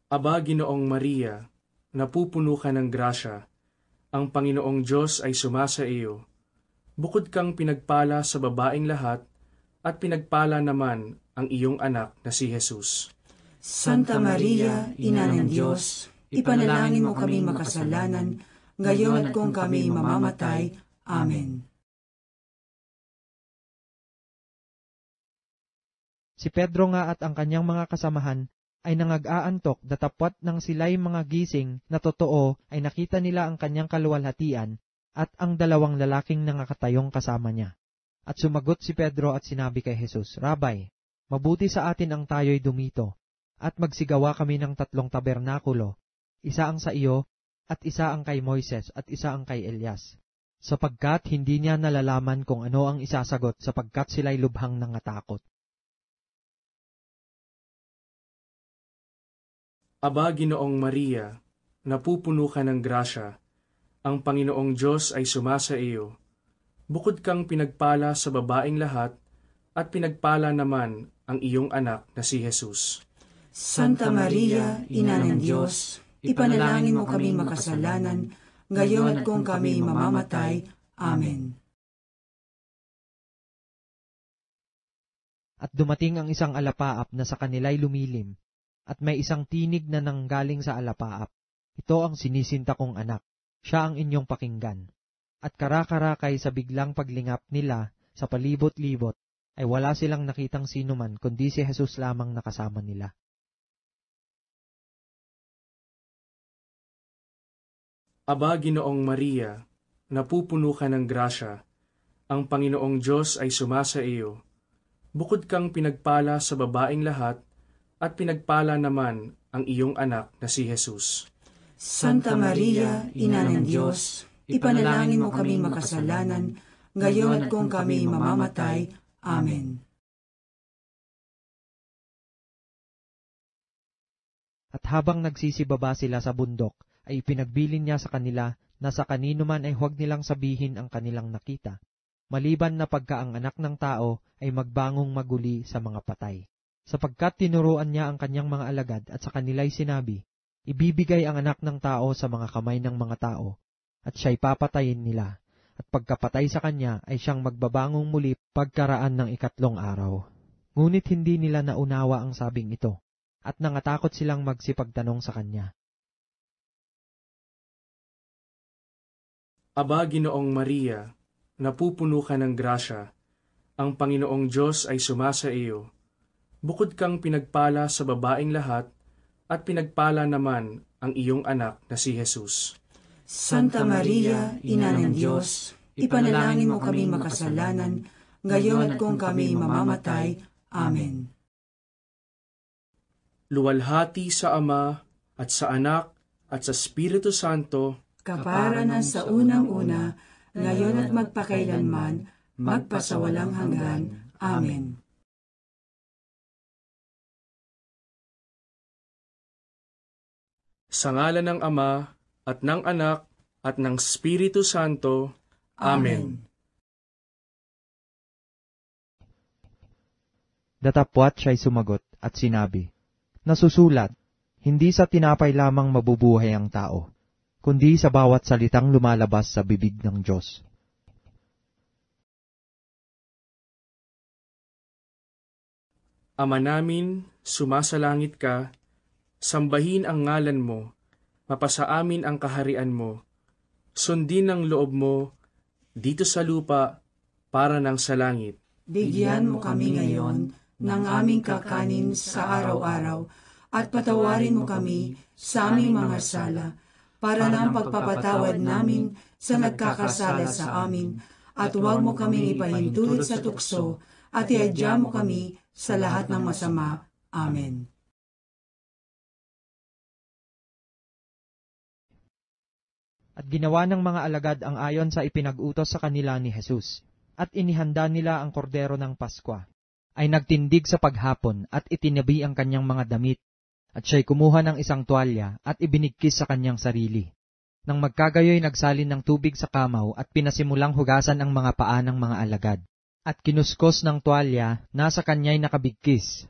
Aba, Ginoong Maria, napupuno ka ng grasya, ang Panginoong Diyos ay sumasa iyo. Bukod kang pinagpala sa babaeng lahat, at pinagpala naman ang iyong anak na si Jesus. Santa Maria, Ina ng Diyos, ipanalangin mo kami makasalanan, ngayon at kung kami mamamatay. Amen. Si Pedro nga at ang kanyang mga kasamahan ay nangag-aantok datapwat ng sila'y mga gising na totoo ay nakita nila ang kanyang kaluwalhatian at ang 2 lalaking nangakatayong kasama niya. At sumagot si Pedro at sinabi kay Jesus, Rabay, mabuti sa atin ang tayo'y dumito, at magsigawa kami ng 3 tabernakulo, isa ang sa iyo, at isa ang kay Moises, at isa ang kay Elias. Sapagkat hindi niya nalalaman kung ano ang isasagot, sapagkat sila'y lubhang nangatakot. Aba, Ginoong Maria, napupuno ka ng grasya, ang Panginoong Diyos ay sumasa iyo. Bukod kang pinagpala sa babaeng lahat, at pinagpala naman ang iyong anak na si Jesus. Santa Maria, Ina ng Diyos, ipanalangin mo kami makasalanan, ngayon at kung kami mamamatay. Amen. At dumating ang isang alapaap na sa kanila'y lumilim, at may isang tinig na nanggaling sa alapaap. Ito ang sinisinta kong anak, siya ang inyong pakinggan. At karakarakay sa biglang paglingap nila sa palibot-libot, ay wala silang nakitang sinuman kundi si Jesus lamang nakasama nila. Aba, Ginoong Maria, napupuno ka ng grasya, ang Panginoong Diyos ay sumasa iyo. Bukod kang pinagpala sa babaeng lahat, at pinagpala naman ang iyong anak na si Jesus. Santa Maria, Ina ng Diyos, ipanalangin mo kami makasalanan, ngayon at kung kami mamamatay. Amen. At habang nagsisibaba sila sa bundok, ay ipinagbilin niya sa kanila na sa kanino man ay huwag nilang sabihin ang kanilang nakita, maliban na pagka ang anak ng tao ay magbangong maguli sa mga patay. Sapagkat tinuruan niya ang kanyang mga alagad at sa kanila'y sinabi, ibibigay ang anak ng tao sa mga kamay ng mga tao, at siya'y papatayin nila, at pagkapatay sa kanya ay siyang magbabangong muli pagkaraan ng 3 araw. Ngunit hindi nila naunawa ang sabing ito, at nangatakot silang magsipagtanong sa kanya. Aba, Ginoong Maria, napupuno ka ng grasya, ang Panginoong Diyos ay sumasa iyo. Bukod kang pinagpala sa babaeng lahat, at pinagpala naman ang iyong anak na si Jesus. Santa Maria, Ina ng Diyos, ipanalangin mo kami makasalanan, ngayon at kung kami mamamatay. Amen. Luwalhati sa Ama, at sa Anak, at sa Espiritu Santo, Kapara na sa unang-una, ngayon at magpakailanman, magpasawalang hanggan. Amen. sa ngalan ng Ama, at ng Anak, at ng Espiritu Santo. Amen. Datapwat siya'y sumagot at sinabi, Nasusulat, hindi sa tinapay lamang mabubuhay ang tao, kundi sa bawat salitang lumalabas sa bibig ng Diyos. Ama namin, sumasalangit ka, sambahin ang ngalan mo, mapasa amin ang kaharian mo, sundin ang loob mo, dito sa lupa, para ng sa langit. Bigyan mo kami ngayon ng aming kakanin sa araw-araw at patawarin mo kami sa aming mga sala para ng pagpapatawad namin sa nagkakasala sa amin at huwag mo kaming ipahintulot sa tukso at iadya mo kami sa lahat ng masama. Amen. At ginawa ng mga alagad ang ayon sa ipinag-utos sa kanila ni Jesus. At inihanda nila ang kordero ng Paskwa. Ay nagtindig sa paghapon at itinabi ang kanyang mga damit. At siya'y kumuha ng isang tuwalya at ibinigkis sa kanyang sarili. Nang magkagayoy nagsalin ng tubig sa kamaw at pinasimulang hugasan ang mga paa ng mga alagad. At kinuskos ng tuwalya na sa kanya'y nakabigkis.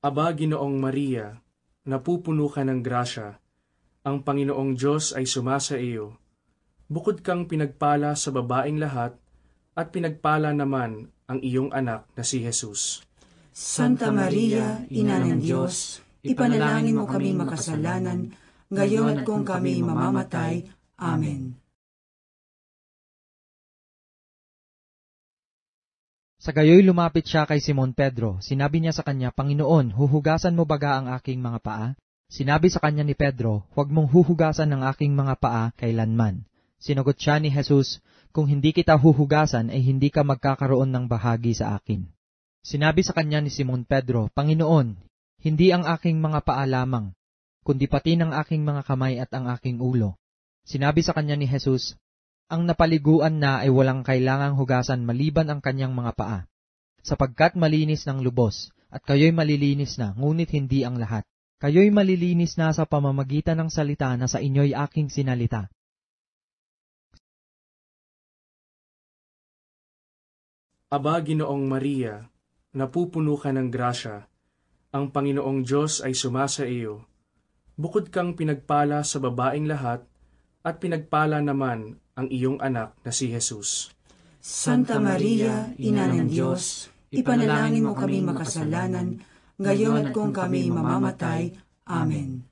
Aba, Ginoong Maria, napupuno ka ng grasya, ang Panginoong Diyos ay sumasa iyo. Bukod kang pinagpala sa babaeng lahat, at pinagpala naman ang iyong anak na si Jesus. Santa Maria, Ina ng Diyos, ipanalangin mo kami makasalanan, ngayon at kung kami mamamatay. Amen. Sa gayoy lumapit siya kay Simon Pedro. Sinabi niya sa kanya, Panginoon, huhugasan mo baga ang aking mga paa? Sinabi sa kanya ni Pedro, huwag mong huhugasan ang aking mga paa kailanman. Sinagot siya ni Jesus, kung hindi kita huhugasan ay hindi ka magkakaroon ng bahagi sa akin. Sinabi sa kanya ni Simon Pedro, Panginoon, hindi ang aking mga paa lamang, kundi pati ng aking mga kamay at ang aking ulo. Sinabi sa kanya ni Jesus, ang napaliguan na ay walang kailangang hugasan maliban ang kanyang mga paa, sapagkat malinis ng lubos, at kayo'y malilinis na, ngunit hindi ang lahat. Kayo'y malilinis na sa pamamagitan ng salita na sa inyo'y aking sinalita. Aba, Ginoong Maria, napupuno ka ng grasya, ang Panginoong Diyos ay sumasa iyo. Bukod kang pinagpala sa babaeng lahat, at pinagpala naman ang iyong anak na si Jesus. Santa Maria, Ina ng Diyos, ipanalangin mo kami makasalanan, ngayon at kung kami mamamatay. Amen.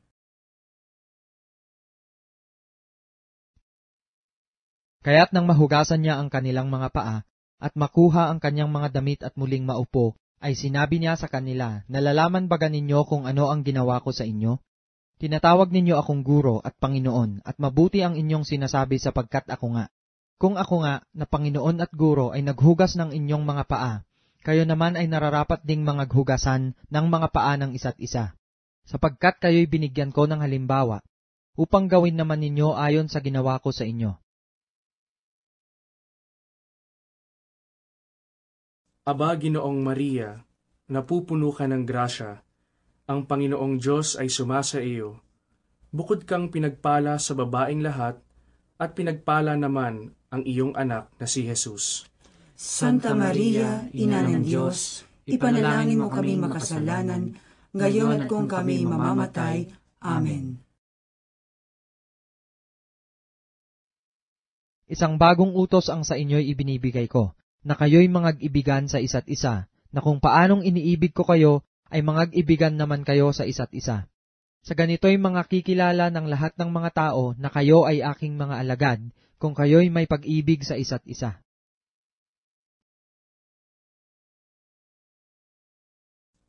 Kaya't nang mahugasan niya ang kanilang mga paa, at makuha ang kanyang mga damit at muling maupo, ay sinabi niya sa kanila, nalalaman baga ninyo kung ano ang ginawa ko sa inyo? Tinatawag ninyo akong guro at Panginoon, at mabuti ang inyong sinasabi sapagkat ako nga. Kung ako nga, na Panginoon at guro ay naghugas ng inyong mga paa, kayo naman ay nararapat ding mangaghugasan ng mga paa ng isa't isa. Sapagkat kayo'y binigyan ko ng halimbawa, upang gawin naman ninyo ayon sa ginawa ko sa inyo. Aba, Ginoong Maria, napupuno ka ng grasya, ang Panginoong Diyos ay sumasa iyo. Bukod kang pinagpala sa babaeng lahat, at pinagpala naman ang iyong anak na si Jesus. Santa Maria, Ina ng Diyos, ipanalangin mo kami makasalanan, ngayon at kung kami mamamatay. Amen. Isang bagong utos ang sa inyo'y ibinibigay ko, na kayo'y mangag-ibigan sa isa't isa, na kung paanong iniibig ko kayo, ay mangag-ibigan naman kayo sa isa't isa. Sa ganito'y kikilala ng lahat ng mga tao na kayo ay aking mga alagad, kung kayo'y may pag-ibig sa isa't isa.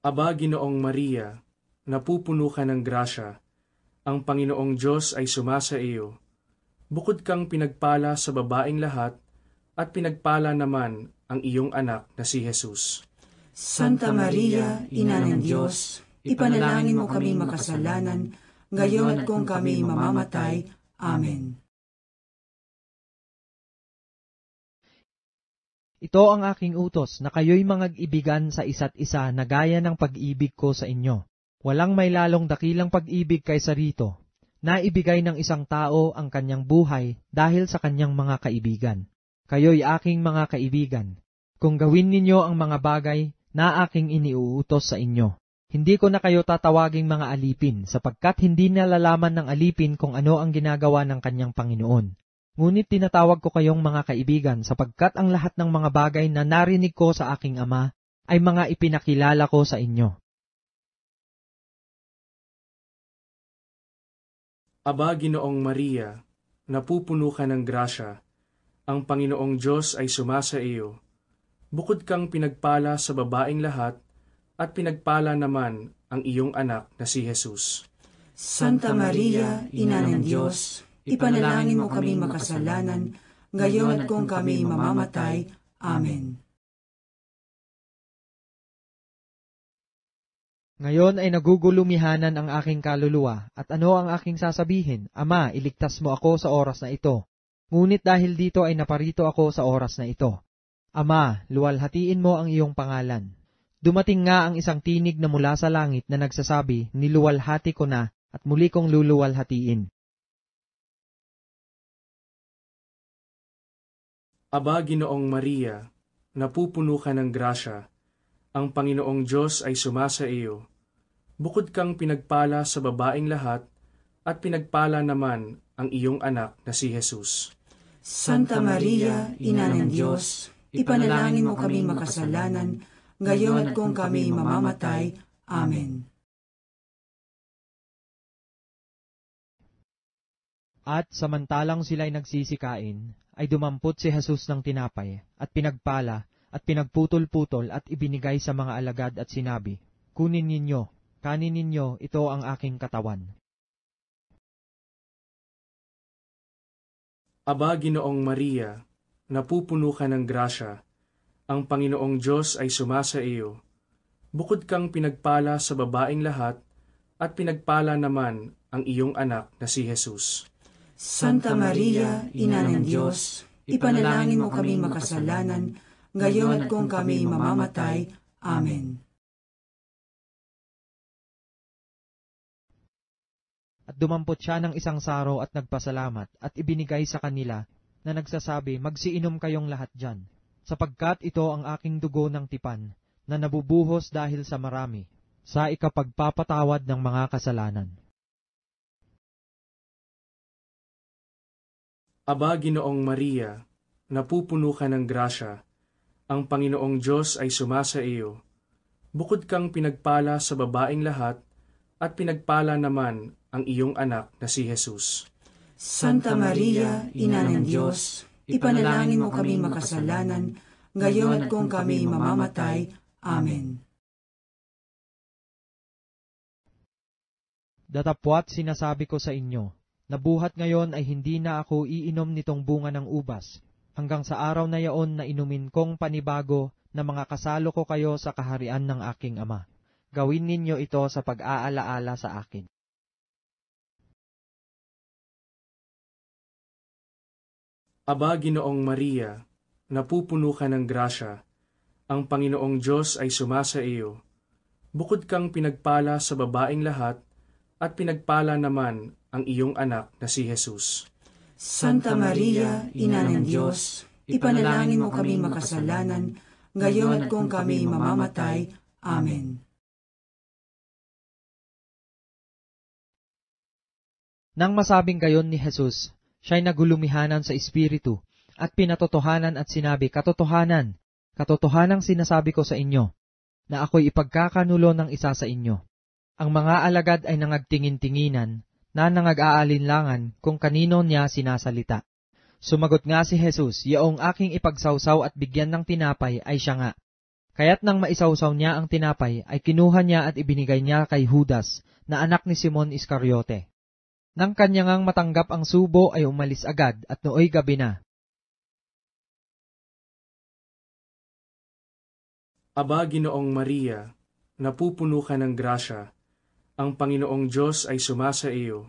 Aba, Ginoong Maria, napupuno ka ng grasya, ang Panginoong Diyos ay sumasa iyo. Bukod kang pinagpala sa babaeng lahat, at pinagpala naman ang iyong anak na si Jesus. Santa Maria, Ina ng Diyos, ipanalangin mo kami makasalanan, ngayon at kung kami mamamatay. Amen. Ito ang aking utos, na kayo'y mangag-ibigan sa isa't isa na gaya ng pag-ibig ko sa inyo. Walang may lalong dakilang pag-ibig kaysa rito, na ibigay ng isang tao ang kanyang buhay dahil sa kanyang mga kaibigan. Kayo'y aking mga kaibigan, kung gawin ninyo ang mga bagay na aking iniuutos sa inyo. Hindi ko na kayo tatawaging mga alipin, sapagkat hindi nalalaman ng alipin kung ano ang ginagawa ng kanyang Panginoon. Ngunit tinatawag ko kayong mga kaibigan sapagkat ang lahat ng mga bagay na narinig ko sa aking Ama ay mga ipinakilala ko sa inyo. Aba, Ginoong Maria, napupuno ka ng grasya, ang Panginoong Diyos ay sumasa iyo. Bukod kang pinagpala sa babaeng lahat, at pinagpala naman ang iyong anak na si Jesus. Santa Maria, Ina ng Diyos, ipanalangin mo kaming makasalanan, ngayon at kung kami mamamatay. Amen. Ngayon ay nagugulumihanan ang aking kaluluwa, at ano ang aking sasabihin? Ama, iligtas mo ako sa oras na ito. Ngunit dahil dito ay naparito ako sa oras na ito. Ama, luwalhatiin mo ang iyong pangalan. Dumating nga ang isang tinig na mula sa langit na nagsasabi, niluwalhati ko na at muli kong luluwalhatiin. Aba, Ginoong Maria, napupuno ka ng grasya, ang Panginoong Diyos ay sumasa iyo. Bukod kang pinagpala sa babaeng lahat, at pinagpala naman ang iyong anak na si Jesus. Santa Maria, Ina ng Diyos, ipanalangin mo kaming makasalanan, ngayon at kung kami mamamatay. Amen. At samantalang sila'y nagsisikain, ay dumampot si Jesus ng tinapay, at pinagpala, at pinagputol-putol, at ibinigay sa mga alagad at sinabi, kunin ninyo, kanin ninyo, ito ang aking katawan. Aba, Ginoong Maria, napupuno ka ng grasya, ang Panginoong Diyos ay sumasa iyo. Bukod kang pinagpala sa babaeng lahat, at pinagpala naman ang iyong anak na si Jesus. Santa Maria, Ina ng Diyos, ipanalangin mo kaming makasalanan, ngayon at kung kami mamamatay. Amen. At dumampot siya ng isang saro at nagpasalamat, at ibinigay sa kanila, na nagsasabi, magsiinom kayong lahat dyan, sapagkat ito ang aking dugo ng tipan, na nabubuhos dahil sa marami, sa ikapagpapatawad ng mga kasalanan. Aba, Ginoong Maria, napupuno ka ng grasya, ang Panginoong Diyos ay sumasa iyo. Bukod kang pinagpala sa babaeng lahat, at pinagpala naman ang iyong anak na si Jesus. Santa Maria, Ina ng Diyos, ipanalangin mo kaming makasalanan, ngayon at kung kami mamamatay. Amen. Datapwat sinasabi ko sa inyo, nabuhat ngayon ay hindi na ako iinom nitong bunga ng ubas, hanggang sa araw na yaon na inumin kong panibago na mga kasalo ko kayo sa kaharian ng aking Ama. Gawin ninyo ito sa pag-aalaala sa akin. Aba, Ginoong Maria, napupuno ka ng grasya, ang Panginoong Diyos ay sumasa iyo. Bukod kang pinagpala sa babaeng lahat, at pinagpala naman ang iyong anak na si Jesus. Santa Maria, Ina ng Diyos, ipanalangin mo kaming makasalanan, ngayon at kung kami mamamatay. Amen. Nang masabing gayon ni Jesus, siya'y nagulumihanan sa Espiritu, at pinatotohanan at sinabi, katotohanan, katotohanang sinasabi ko sa inyo, na ako'y ipagkakanulo ng isa sa inyo. Ang mga alagad ay nangagtingin-tinginan, na nangag-aalinlangan kung kanino niya sinasalita. Sumagot nga si Jesus, yaong aking ipagsawsaw at bigyan ng tinapay ay siya nga. Kaya't nang maisawsaw niya ang tinapay, ay kinuha niya at ibinigay niya kay Judas, na anak ni Simon Iscariote. Nang kanya ngang matanggap ang subo ay umalis agad at nooy gabi na. Aba, Ginoong Maria, napupuno ka ng grasya, ang Panginoong Diyos ay sumasa iyo.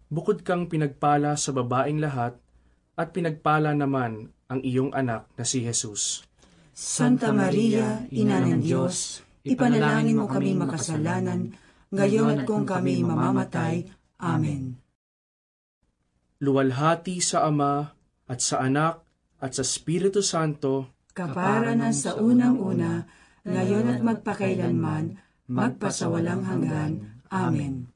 Bukod kang pinagpala sa babaeng lahat, at pinagpala naman ang iyong anak na si Jesus. Santa Maria, Ina ng Diyos, ipanalangin mo kaming makasalanan, ngayon at kung kami mamamatay. Amen. Luwalhati sa Ama, at sa Anak, at sa Espiritu Santo, Kapara na sa unang-una, ngayon at magpakailanman, magpasawalang hanggan. Amen.